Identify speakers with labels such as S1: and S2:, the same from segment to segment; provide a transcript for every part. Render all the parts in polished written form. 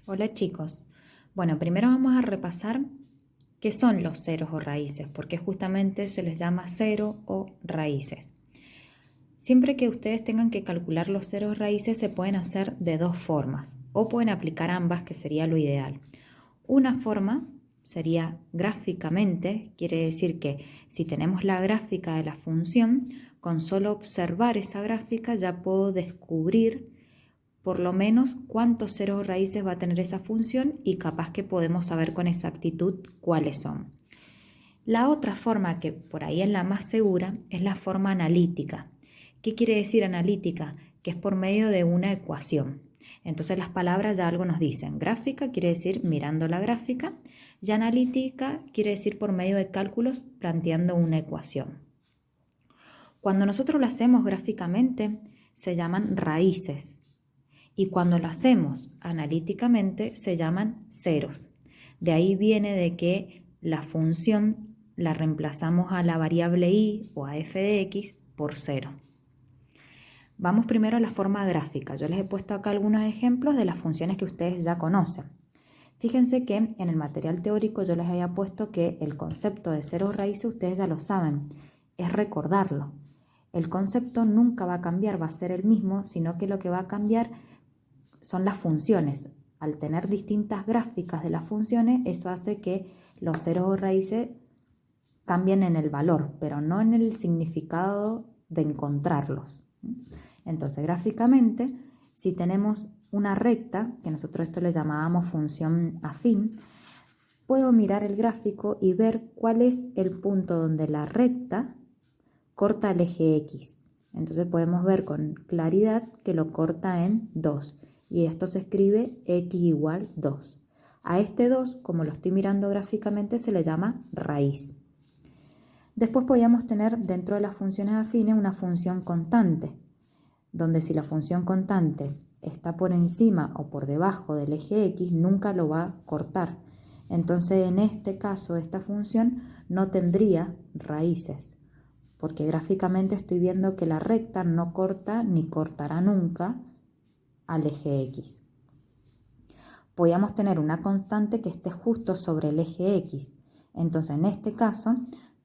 S1: Hola chicos. Bueno, primero vamos a repasar qué son los ceros o raíces, porque justamente se les llama cero o raíces. Siempre que ustedes tengan que calcular los ceros o raíces se pueden hacer de dos formas o pueden aplicar ambas, que sería lo ideal. Una forma sería gráficamente, quiere decir que si tenemos la gráfica de la función, con solo observar esa gráfica ya puedo descubrir por lo menos cuántos ceros o raíces va a tener esa función y capaz que podemos saber con exactitud cuáles son. La otra forma, que por ahí es la más segura, es la forma analítica. ¿Qué quiere decir analítica? Que es por medio de una ecuación. Entonces las palabras ya algo nos dicen. Gráfica quiere decir mirando la gráfica y analítica quiere decir por medio de cálculos planteando una ecuación. Cuando nosotros lo hacemos gráficamente se llaman raíces. Y cuando lo hacemos analíticamente se llaman ceros. De ahí viene de que la función la reemplazamos a la variable y o a f de x por cero. Vamos primero a la forma gráfica. Yo les he puesto acá algunos ejemplos de las funciones que ustedes ya conocen. Fíjense que en el material teórico yo les había puesto que el concepto de ceros raíces ustedes ya lo saben, es recordarlo. El concepto nunca va a cambiar, va a ser el mismo, sino que lo que va a cambiar son las funciones. Al tener distintas gráficas de las funciones, eso hace que los ceros o raíces cambien en el valor, pero no en el significado de encontrarlos. Entonces, gráficamente, si tenemos una recta, que nosotros esto le llamábamos función afín, puedo mirar el gráfico y ver cuál es el punto donde la recta corta el eje X. Entonces podemos ver con claridad que lo corta en 2 y esto se escribe x igual 2. A este 2, como lo estoy mirando gráficamente, se le llama raíz. Después podríamos tener dentro de las funciones afines una función constante, donde si la función constante está por encima o por debajo del eje X, nunca lo va a cortar. Entonces en este caso esta función no tendría raíces, porque gráficamente estoy viendo que la recta no corta ni cortará nunca al eje X. Podríamos tener una constante que esté justo sobre el eje X. Entonces, en este caso,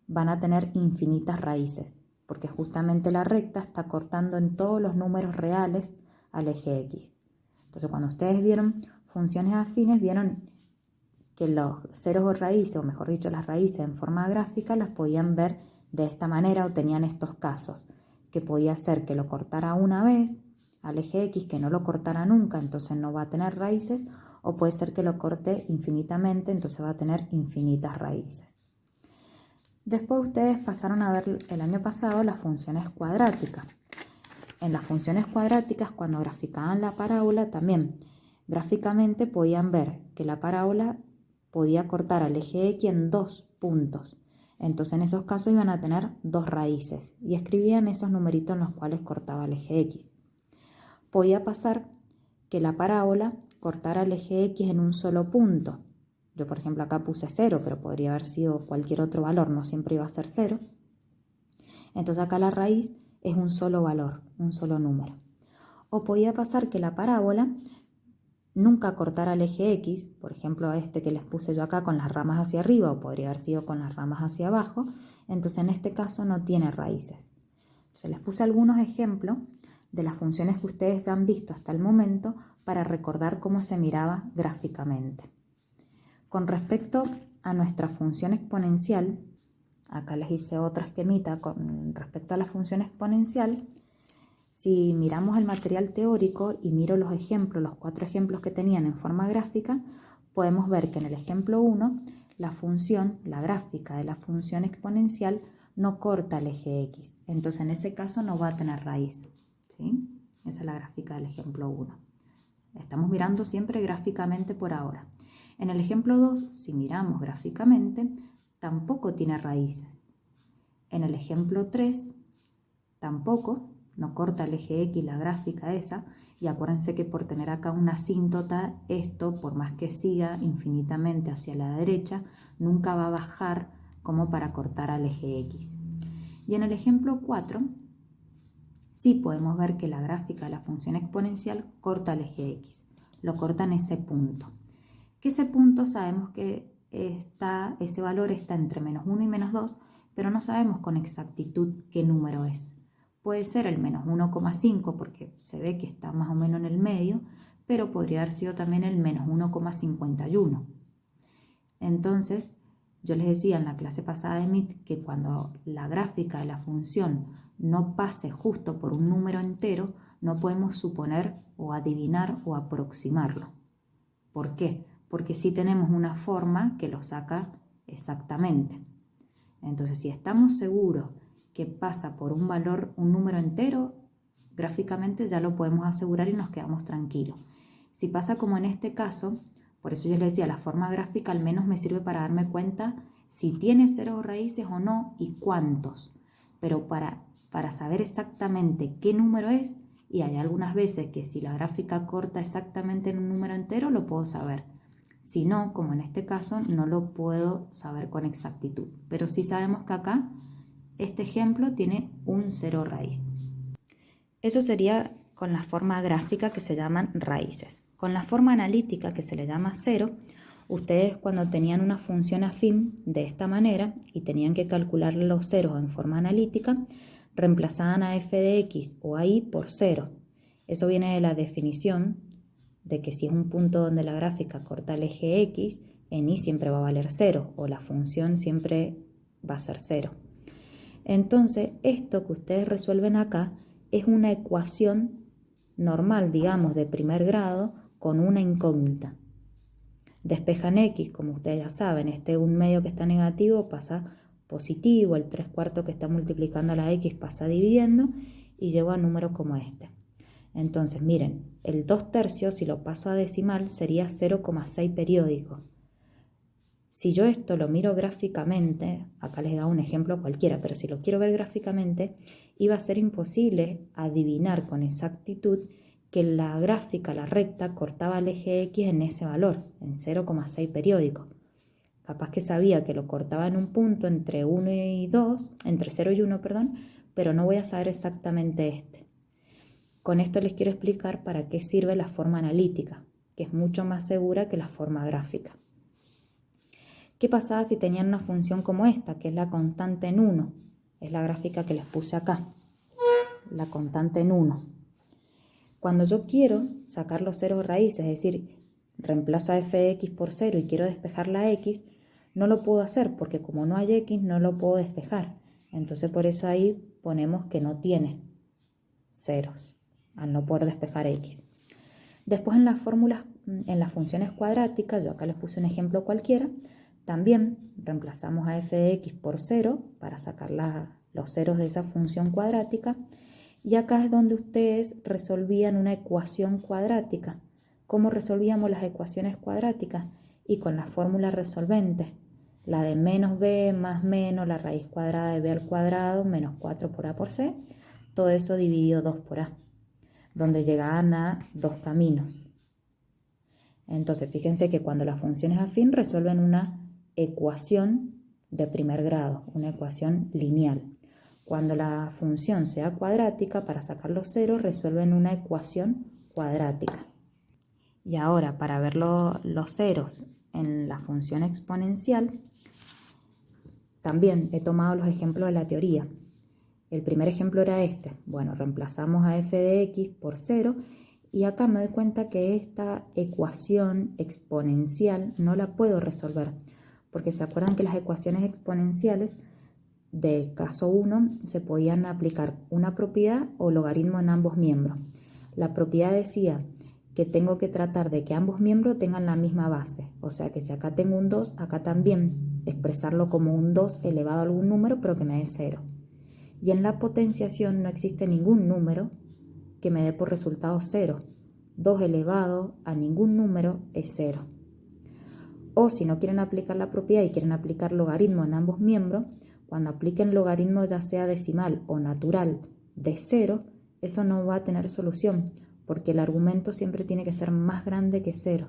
S1: van a tener infinitas raíces, porque justamente la recta está cortando en todos los números reales al eje X. Entonces, cuando ustedes vieron funciones afines, vieron que los ceros o raíces, o mejor dicho, las raíces en forma gráfica, las podían ver de esta manera o tenían estos casos, que podía ser que lo cortara una vez al eje X, que no lo cortara nunca, entonces no va a tener raíces, o puede ser que lo corte infinitamente, entonces va a tener infinitas raíces. Después ustedes pasaron a ver el año pasado las funciones cuadráticas. En las funciones cuadráticas, cuando graficaban la parábola, también gráficamente podían ver que la parábola podía cortar al eje X en 2 puntos. Entonces en esos casos iban a tener 2 raíces y escribían esos numeritos en los cuales cortaba el eje X. Podía pasar que la parábola cortara el eje X en un solo punto. Yo por ejemplo acá puse 0, pero podría haber sido cualquier otro valor, no siempre iba a ser 0. Entonces acá la raíz es un solo valor, un solo número. O podía pasar que la parábola nunca cortara el eje X, por ejemplo este que les puse yo acá con las ramas hacia arriba, o podría haber sido con las ramas hacia abajo, entonces en este caso no tiene raíces. Entonces les puse algunos ejemplos de las funciones que ustedes ya han visto hasta el momento para recordar cómo se miraba gráficamente. Con respecto a nuestra función exponencial, acá les hice otra esquemita con respecto a la función exponencial. Si miramos el material teórico y miro los ejemplos, los 4 ejemplos que tenían en forma gráfica, podemos ver que en el ejemplo 1, la función, la gráfica de la función exponencial no corta el eje X. Entonces en ese caso no va a tener raíz, ¿sí? Esa es la gráfica del ejemplo 1. Estamos mirando siempre gráficamente por ahora. En el ejemplo 2, si miramos gráficamente, tampoco tiene raíces. En el ejemplo 3, tampoco, no corta el eje X la gráfica esa, y acuérdense que por tener acá una asíntota, esto, por más que siga infinitamente hacia la derecha, nunca va a bajar como para cortar al eje X. Y en el ejemplo 4, sí podemos ver que la gráfica de la función exponencial corta el eje X. lo corta en ese punto. Que ese punto sabemos que ese valor está entre -1 y -2, pero no sabemos con exactitud qué número es. Puede ser el -1,5 porque se ve que está más o menos en el medio, pero podría haber sido también el -1,51. Entonces, yo les decía en la clase pasada de MIT que cuando la gráfica de la función no pase justo por un número entero, no podemos suponer o adivinar o aproximarlo. ¿Por qué? Porque sí tenemos una forma que lo saca exactamente. Entonces, si estamos seguros que pasa por un valor, un número entero, gráficamente ya lo podemos asegurar y nos quedamos tranquilos. Si pasa como en este caso, por eso yo les decía, la forma gráfica al menos me sirve para darme cuenta si tiene ceros o raíces o no y cuántos. Pero para saber exactamente qué número es, y hay algunas veces que si la gráfica corta exactamente en un número entero, lo puedo saber. Si no, como en este caso, no lo puedo saber con exactitud. Pero sí sabemos que acá este ejemplo tiene un cero raíz. Eso sería con la forma gráfica que se llaman raíces. Con la forma analítica que se le llama cero, ustedes cuando tenían una función afín de esta manera y tenían que calcular los ceros en forma analítica, reemplazaban a f de x o a y por cero. Eso viene de la definición de que si es un punto donde la gráfica corta el eje x, en y siempre va a valer 0 o la función siempre va a ser 0. Entonces, esto que ustedes resuelven acá es una ecuación normal, digamos, de primer grado con una incógnita. Despejan x, como ustedes ya saben, un medio que está negativo pasa positivo, el 3/4 que está multiplicando a la x pasa dividiendo y llego a números como este. Entonces, miren, el 2/3, si lo paso a decimal, sería 0,6 periódico. Si yo esto lo miro gráficamente, acá les da un ejemplo cualquiera, pero si lo quiero ver gráficamente, iba a ser imposible adivinar con exactitud que la gráfica, la recta, cortaba el eje X en ese valor, en 0,6 periódico. Capaz que sabía que lo cortaba en un punto entre 1 y 2, entre 0 y 1, perdón, pero no voy a saber exactamente este. Con esto les quiero explicar para qué sirve la forma analítica, que es mucho más segura que la forma gráfica. ¿Qué pasaba si tenían una función como esta, que es la constante en 1? Es la gráfica que les puse acá, la constante en 1. Cuando yo quiero sacar los ceros raíces, es decir, reemplazo a f de x por 0 y quiero despejar la x, no lo puedo hacer porque como no hay x no lo puedo despejar. Entonces por eso ahí ponemos que no tiene ceros, al no poder despejar x. Después en las fórmulas, en las funciones cuadráticas, yo acá les puse un ejemplo cualquiera, también reemplazamos a f de x por 0 para sacar los ceros de esa función cuadrática. Y acá es donde ustedes resolvían una ecuación cuadrática. ¿Cómo resolvíamos las ecuaciones cuadráticas? Y con la fórmula resolvente. La de menos b más menos la raíz cuadrada de b al cuadrado menos 4 por a por c. Todo eso dividido 2 por a. Donde llegaban a dos caminos. Entonces fíjense que cuando la función es afín resuelven una ecuación de primer grado, una ecuación lineal. Cuando la función sea cuadrática, para sacar los ceros resuelven una ecuación cuadrática. Y ahora, para ver los ceros en la función exponencial, también he tomado los ejemplos de la teoría. El primer ejemplo era este. Bueno, reemplazamos a f de x por 0 y acá me doy cuenta que esta ecuación exponencial no la puedo resolver. Porque se acuerdan que las ecuaciones exponenciales del caso 1 se podían aplicar una propiedad o logaritmo en ambos miembros. La propiedad decía que tengo que tratar de que ambos miembros tengan la misma base. O sea que si acá tengo un 2, acá también expresarlo como un 2 elevado a algún número, pero que me dé 0. Y en la potenciación no existe ningún número que me dé por resultado 0. 2 elevado a ningún número es 0. O si no quieren aplicar la propiedad y quieren aplicar logaritmo en ambos miembros, cuando apliquen logaritmo ya sea decimal o natural de 0, eso no va a tener solución, porque el argumento siempre tiene que ser más grande que 0.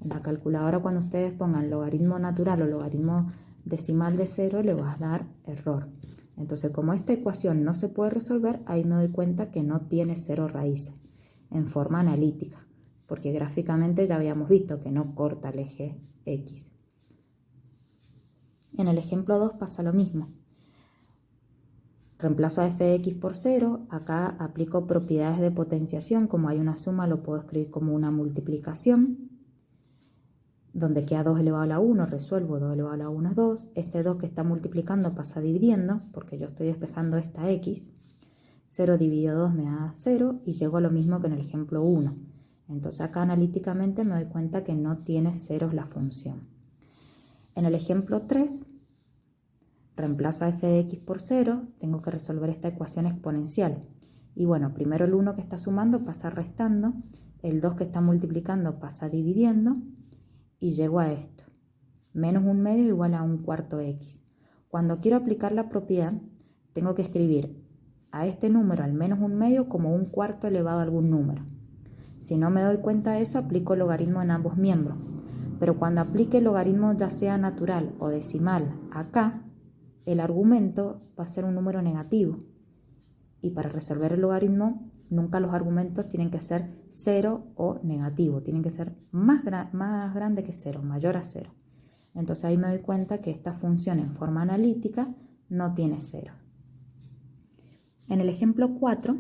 S1: En la calculadora cuando ustedes pongan logaritmo natural o logaritmo decimal de 0, le va a dar error. Entonces, como esta ecuación no se puede resolver, ahí me doy cuenta que no tiene 0 raíces en forma analítica. porque gráficamente ya habíamos visto que no corta el eje X. En el ejemplo 2 pasa lo mismo. Reemplazo a f de x por 0, acá aplico propiedades de potenciación, como hay una suma lo puedo escribir como una multiplicación, donde queda 2 elevado a la 1, resuelvo 2 elevado a la 1 es 2, este 2 que está multiplicando pasa dividiendo, porque yo estoy despejando esta x, 0 dividido 2 me da 0 y llego a lo mismo que en el ejemplo 1. Entonces acá analíticamente me doy cuenta que no tiene ceros la función. En el ejemplo 3, reemplazo a f de x por 0, tengo que resolver esta ecuación exponencial. Y bueno, primero el 1 que está sumando pasa restando, el 2 que está multiplicando pasa dividiendo y llego a esto. Menos 1/2 igual a 1/4 x. Cuando quiero aplicar la propiedad, tengo que escribir a este número al menos 1/2 como 1/4 elevado a algún número. Si no me doy cuenta de eso, aplico logaritmo en ambos miembros. Pero cuando aplique el logaritmo ya sea natural o decimal acá, el argumento va a ser un número negativo. Y para resolver el logaritmo, nunca los argumentos tienen que ser 0 o negativo. Tienen que ser más grande que 0, mayor a 0. Entonces ahí me doy cuenta que esta función en forma analítica no tiene 0. En el ejemplo 4,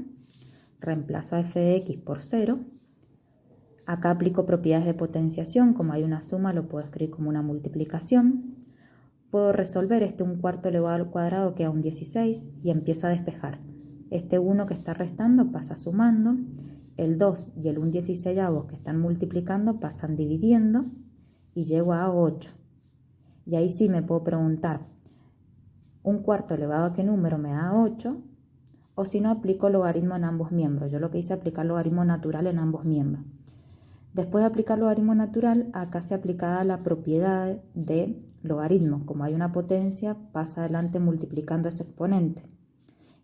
S1: reemplazo a f de x por 0. Acá aplico propiedades de potenciación. Como hay una suma, lo puedo escribir como una multiplicación. Puedo resolver este 1/4 elevado al cuadrado queda un 16 y empiezo a despejar. Este 1 que está restando pasa sumando, el 2 y el 1/16 que están multiplicando pasan dividiendo y llego a 8. Y ahí sí me puedo preguntar, ¿1/4 elevado a qué número me da 8? O si no, aplico logaritmo en ambos miembros. Yo lo que hice es aplicar logaritmo natural en ambos miembros. Después de aplicar logaritmo natural, acá se aplicaba la propiedad de logaritmo. Como hay una potencia, pasa adelante multiplicando ese exponente.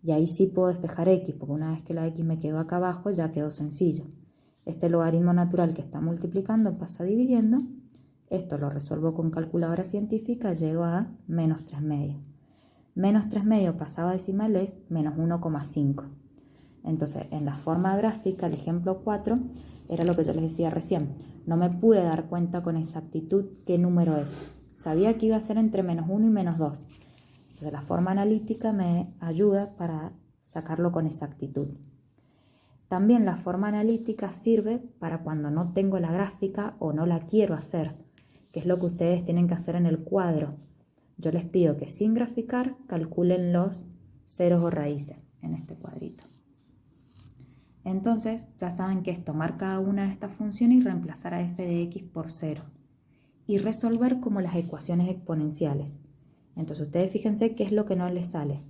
S1: Y ahí sí puedo despejar x, porque una vez que la x me quedó acá abajo, ya quedó sencillo. Este logaritmo natural que está multiplicando pasa dividiendo. Esto lo resuelvo con calculadora científica, llego a menos 3/2. Menos 3/2 pasado a decimal es menos 1,5. Entonces, en la forma gráfica, el ejemplo 4, era lo que yo les decía recién. No me pude dar cuenta con exactitud qué número es. Sabía que iba a ser entre menos 1 y menos 2. Entonces, la forma analítica me ayuda para sacarlo con exactitud. También la forma analítica sirve para cuando no tengo la gráfica o no la quiero hacer, que es lo que ustedes tienen que hacer en el cuadro. Yo les pido que sin graficar calculen los ceros o raíces en este cuadrito. Entonces ya saben que es tomar cada una de estas funciones y reemplazar a f de x por 0 y resolver como las ecuaciones exponenciales. Entonces ustedes fíjense qué es lo que no les sale.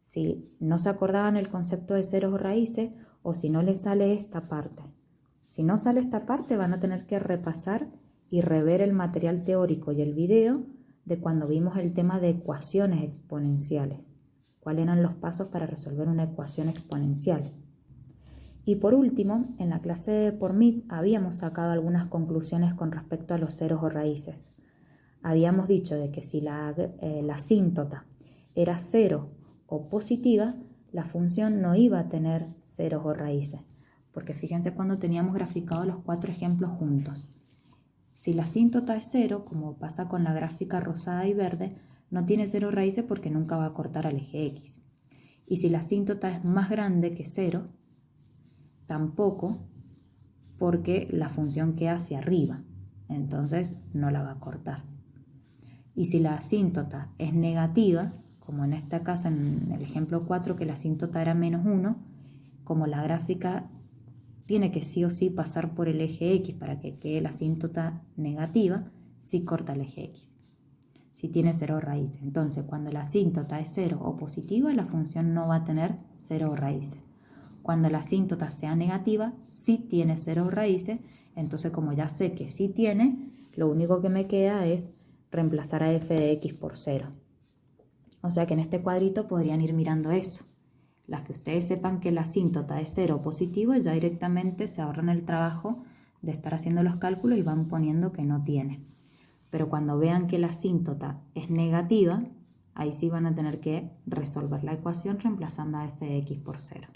S1: Si no se acordaban el concepto de ceros o raíces o si no les sale esta parte. Si no sale esta parte van a tener que repasar y rever el material teórico y el video de cuando vimos el tema de ecuaciones exponenciales. ¿Cuáles eran los pasos para resolver una ecuación exponencial? Y por último, en la clase por Meet habíamos sacado algunas conclusiones con respecto a los ceros o raíces. Habíamos dicho de que si la asíntota era 0 o positiva, la función no iba a tener ceros o raíces. Porque fíjense cuando teníamos graficados los 4 ejemplos juntos. Si la asíntota es 0, como pasa con la gráfica rosada y verde, no tiene 0 raíces porque nunca va a cortar al eje X. Y si la asíntota es más grande que 0, tampoco, porque la función queda hacia arriba, entonces no la va a cortar. Y si la asíntota es negativa, como en este caso en el ejemplo 4 que la asíntota era menos 1, como la gráfica tiene que sí o sí pasar por el eje X para que quede la asíntota negativa, sí corta el eje X. Si tiene 0 raíces. Entonces cuando la asíntota es 0 o positiva, la función no va a tener 0 raíces. Cuando la asíntota sea negativa, sí tiene 0 raíces, entonces como ya sé que sí tiene, lo único que me queda es reemplazar a f de x por 0. O sea que en este cuadrito podrían ir mirando eso. Las que ustedes sepan que la asíntota es 0 positivo, ya directamente se ahorran el trabajo de estar haciendo los cálculos y van poniendo que no tiene. Pero cuando vean que la asíntota es negativa, ahí sí van a tener que resolver la ecuación reemplazando a f de x por 0.